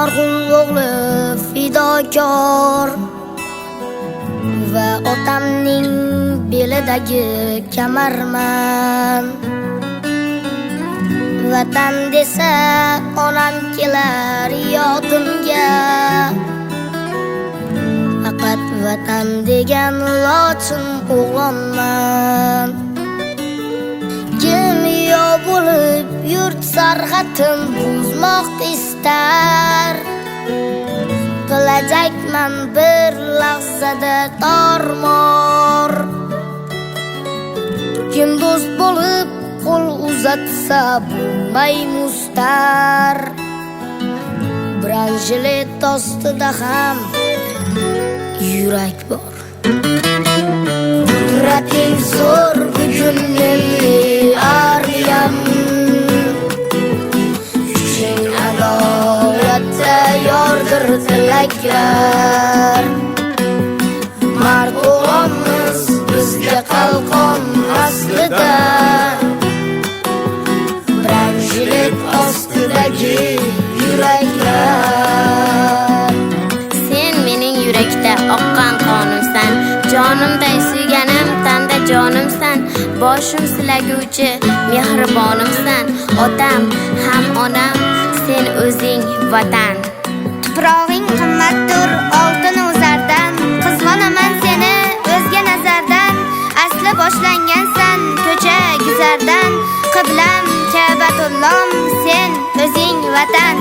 Marhum o'g'li fidokor va otamning belidagi kamarman. Vatan desa onam kelar yodimga. Faqat vatan degan lochin o'g'lonman. Kimyo bo'lib yurt sarg'atin buzmoq istar. Qilajakman bir lahzada tormor. Kim do'st bo'lib qo'l uzatsa bo'lmay mustar. Branjilet ostida ham yurak bor. Qudrating zo'r bugun milliy armiyam. Kuching adolatda yordir tilaklar. Mard o'g'lonmiz bizga qalqon aslida. Branjilet ostidagi yuraklar. Sen mening yurakda oqqan qonimsan, jonimday suyganim tanda jonimsan, boshim silaguvchi mehribonimsan, otam ham onam, sen o'zing vatan. Tuprog'ing qimmatdir oltin o'zardan, qizg'onaman seni o'zga nazardan, asli boshlangansan ko'cha guzardan, qiblam Ka'batulloh sen o'zing vatan.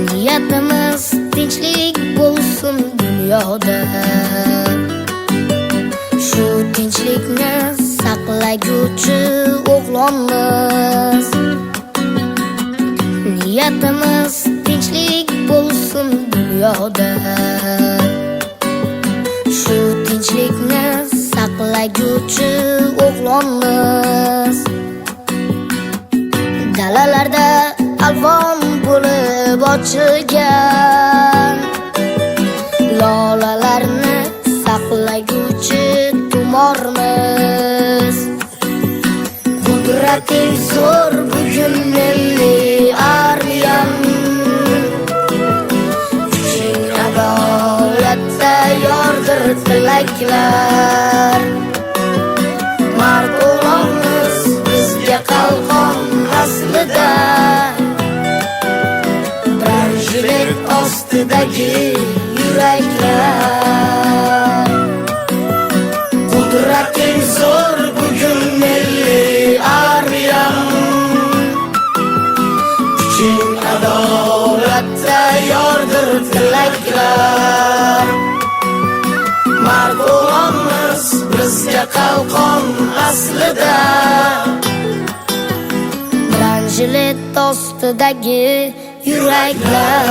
Niyatimiz tinchlik bo'lsin dunyoda. Shu tinchlikni saqlaguvchi o'g'lonmiz. Niyatimiz tinchlik bo'lsin dunyoda. Shu tinchlikni saqlaguvchi o'g'lonmiz. Dalalarda alvon bo'lib ochilgan lolalarni saqlaguvchi tumormiz. Qudrating zo'r bugun milliy armiyam. Kuching adolatda yordir tilaklar. Mard o'g'lonmiz bizga qalqon aslida. Branjilet ostidagi yuraklar. Qudrating zo'r bugun milliy armiyam. Kuching adolatda yordir tilaklar. Mard o'g'lonmiz bizga qalqon aslida. Branjilet ostidagi yuraklar.